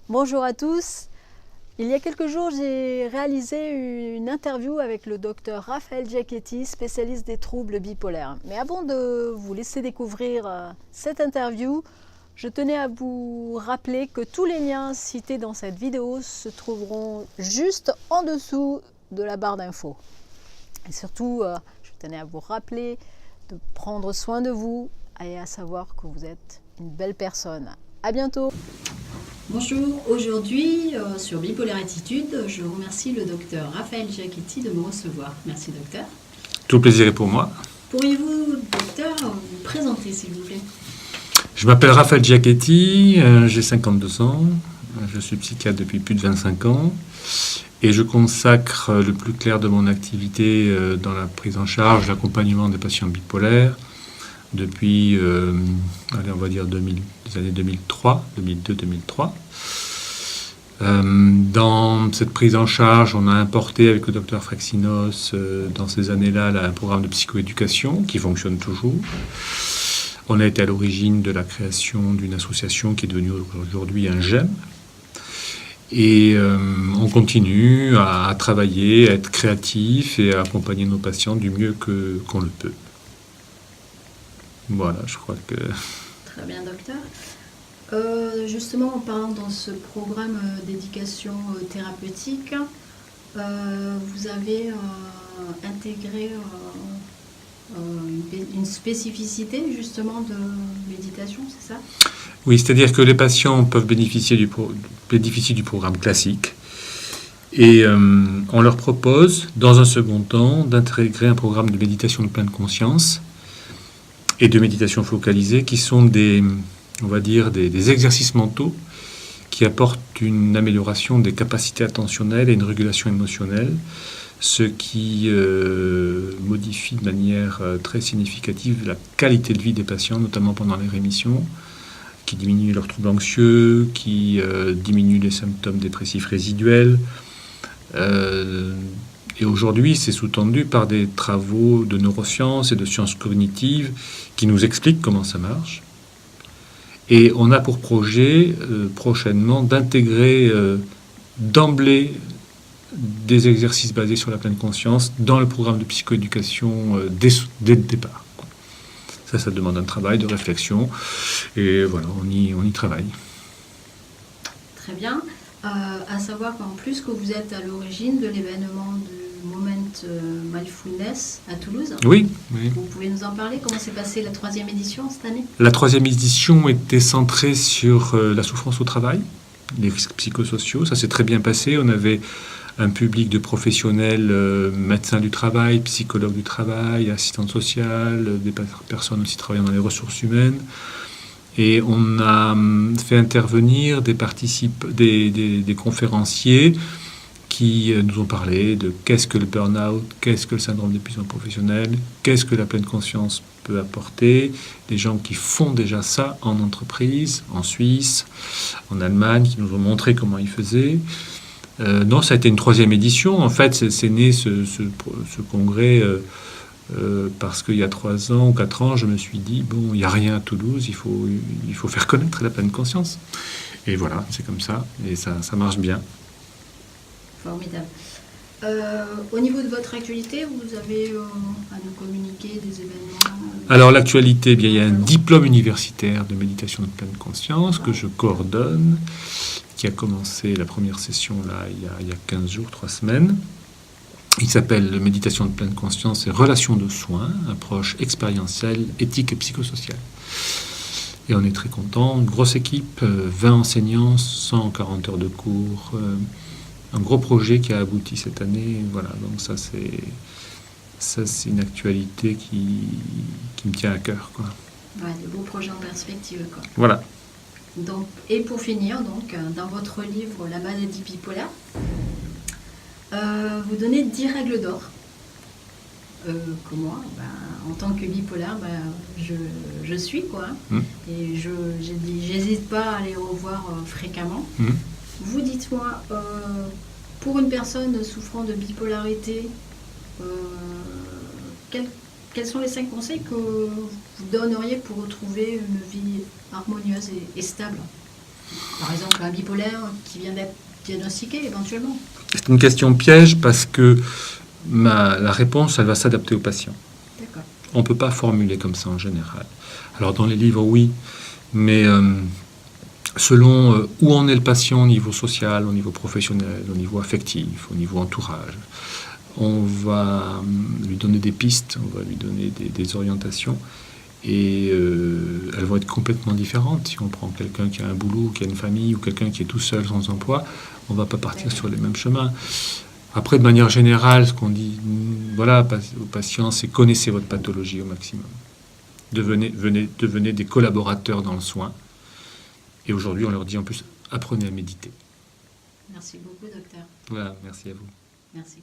Bonjour à tous. Il y a quelques jours, j'ai réalisé une interview avec le docteur Raphaël Giachetti, spécialiste des troubles bipolaires. Mais avant de vous laisser découvrir cette interview, je tenais à vous rappeler que tous les liens cités dans cette vidéo se trouveront juste en dessous de la barre d'infos. Et surtout, je tenais à vous rappeler de prendre soin de vous et à savoir que vous êtes une belle personne. À bientôt. Bonjour, aujourd'hui sur Bipolaire Attitude, je remercie le docteur Raphaël Giachetti de me recevoir. Merci docteur. Tout le plaisir est pour moi. Pourriez-vous, docteur, vous présenter s'il vous plaît? Je m'appelle Raphaël Giachetti, j'ai 52 ans, je suis psychiatre depuis plus de 25 ans et je consacre le plus clair de mon activité dans la prise en charge, l'accompagnement des patients bipolaires depuis, on va dire les années 2003, 2002-2003. Dans cette prise en charge, on a importé avec le docteur Fraxinos, dans ces années-là, un programme de psychoéducation qui fonctionne toujours. On a été à l'origine de la création d'une association qui est devenue aujourd'hui un GEM. Et on continue à travailler, à être créatif et à accompagner nos patients du mieux qu'on le peut. Voilà, je crois que... Très bien, docteur. Justement, en parlant dans ce programme d'éducation thérapeutique, vous avez intégré une spécificité justement de méditation, c'est ça? Oui, c'est-à-dire que les patients peuvent bénéficier du programme classique et on leur propose, dans un second temps, d'intégrer un programme de méditation de pleine conscience et de méditation focalisée qui sont des exercices mentaux qui apportent une amélioration des capacités attentionnelles et une régulation émotionnelle, ce qui modifie de manière très significative la qualité de vie des patients, notamment pendant les rémissions, qui diminue leurs troubles anxieux, qui diminue les symptômes dépressifs résiduels. Et aujourd'hui, c'est sous-tendu par des travaux de neurosciences et de sciences cognitives qui nous expliquent comment ça marche. Et on a pour projet prochainement d'intégrer d'emblée des exercices basés sur la pleine conscience dans le programme de psychoéducation dès le départ. Ça demande un travail de réflexion et voilà, on y travaille. Très bien. À savoir qu'en plus que vous êtes à l'origine de l'événement du Moment Mindfulness à Toulouse. Oui. Vous pouvez nous en parler? Comment s'est passée la 3e édition cette année? La 3e édition était centrée sur la souffrance au travail, les risques psychosociaux. Ça s'est très bien passé. On avait un public de professionnels, médecins du travail, psychologues du travail, assistantes sociales, des personnes aussi travaillant dans les ressources humaines. Et on a fait intervenir des conférenciers qui nous ont parlé de qu'est-ce que le burn-out, qu'est-ce que le syndrome d'épuisement professionnel, qu'est-ce que la pleine conscience peut apporter, des gens qui font déjà ça en entreprise, en Suisse, en Allemagne, qui nous ont montré comment ils faisaient. Non, ça a été une 3e édition. En fait, c'est né ce congrès parce qu'il y a 3 ans ou 4 ans, je me suis dit, bon, il n'y a rien à Toulouse, il faut faire connaître la pleine conscience. Et voilà, c'est comme ça, et ça marche bien. Formidable. Au niveau de votre actualité, vous avez à nous communiquer des événements? Alors l'actualité, il y a un diplôme universitaire de méditation de pleine conscience que je coordonne, qui a commencé la première session là, il y a 15 jours, 3 semaines. Il s'appelle Méditation de pleine conscience et relations de soins, approche expérientielle, éthique et psychosociale. Et on est très contents, une grosse équipe, 20 enseignants, 140 heures de cours, un gros projet qui a abouti cette année. Voilà, donc ça c'est une actualité qui me tient à cœur, quoi. Ouais, des beaux projets en perspective, quoi. Voilà. Donc, et pour finir, donc, dans votre livre La maladie bipolaire, vous donnez 10 règles d'or. Que moi, en tant que bipolaire, je suis, quoi. Et j'ai dit, j'hésite pas à les revoir fréquemment. Vous dites-moi, pour une personne souffrant de bipolarité, quels sont les 5 conseils que vous donneriez pour retrouver une vie harmonieuse et stable? Par exemple, un bipolaire qui vient d'être diagnostiqué éventuellement. C'est une question piège parce que la réponse, elle va s'adapter au patient. D'accord. On ne peut pas formuler comme ça en général. Alors dans les livres, oui, mais selon où en est le patient au niveau social, au niveau professionnel, au niveau affectif, au niveau entourage, on va lui donner des pistes, on va lui donner des orientations, et elles vont être complètement différentes. Si on prend quelqu'un qui a un boulot, qui a une famille, ou quelqu'un qui est tout seul sans emploi, on ne va pas partir sur les mêmes chemins. Après, de manière générale, ce qu'on dit voilà, aux patients, c'est connaissez votre pathologie au maximum. Devenez des collaborateurs dans le soin. Et aujourd'hui, on leur dit en plus, apprenez à méditer. Merci beaucoup, docteur. Voilà, merci à vous. Merci.